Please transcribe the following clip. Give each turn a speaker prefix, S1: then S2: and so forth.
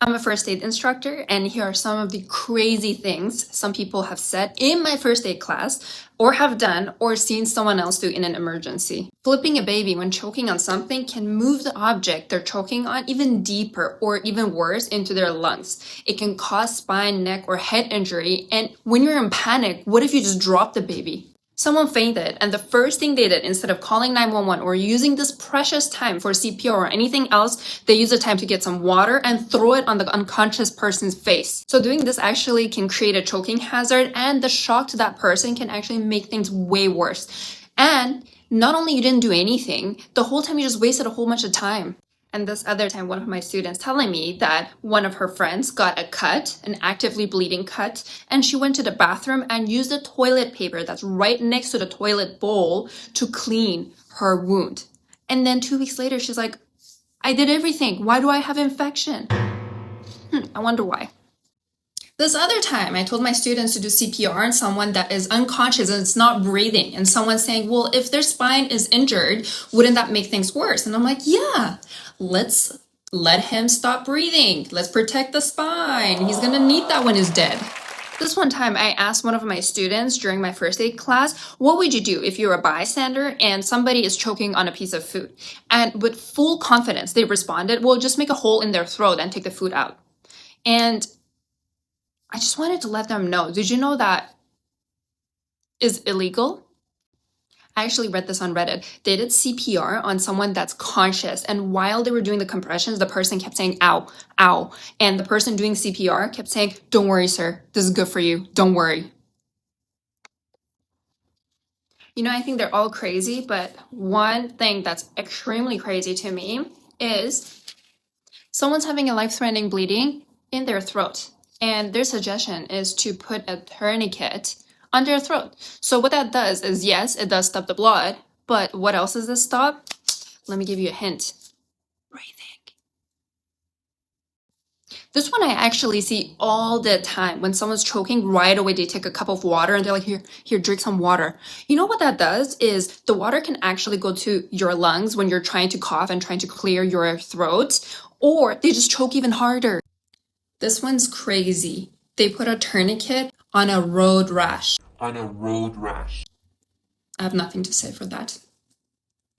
S1: I'm a first aid instructor, and here are some of the crazy things some people have said in my first aid class, or have done, or seen someone else do in an emergency. Flipping a baby when choking on something can move the object they're choking on even deeper, or even worse, into their lungs. It can cause spine, neck, or head injury, and when you're in panic, what if you just drop the baby? Someone fainted, and the first thing they did, instead of calling 911 or using this precious time for CPR or anything else, they use the time to get some water and throw it on the unconscious person's face. So doing this actually can create a choking hazard, and the shock to that person can actually make things way worse. And not only you didn't do anything, the whole time you just wasted a whole bunch of time. And this other time, one of my students telling me that one of her friends got a cut, an actively bleeding cut, and she went to the bathroom and used the toilet paper that's right next to the toilet bowl to clean her wound. And then 2 weeks later, she's like, I did everything. Why do I have infection? I wonder why. This other time, I told my students to do CPR on someone that is unconscious and it's not breathing. And someone's saying, well, if their spine is injured, wouldn't that make things worse? And I'm like, yeah, let's let him stop breathing. Let's protect the spine. He's gonna need that when he's dead. This one time, I asked one of my students during my first aid class, what would you do if you're a bystander and somebody is choking on a piece of food? And with full confidence, they responded, well, just make a hole in their throat and take the food out. And I just wanted to let them know, did you know that is illegal? I actually read this on Reddit. They did CPR on someone that's conscious, and while they were doing the compressions, the person kept saying, ow, ow. And the person doing CPR kept saying, don't worry, sir. This is good for you. Don't worry. You know, I think they're all crazy, but one thing that's extremely crazy to me is someone's having a life-threatening bleeding in their throat. And their suggestion is to put a tourniquet on their throat. So what that does is, yes, it does stop the blood, but what else does this stop? Let me give you a hint. Breathing. This one I actually see all the time. When someone's choking, right away they take a cup of water and they're like, here, drink some water. You know what that does is the water can actually go to your lungs when you're trying to cough and trying to clear your throat, or they just choke even harder. This one's crazy. They put a tourniquet on a road rash. I have nothing to say for that.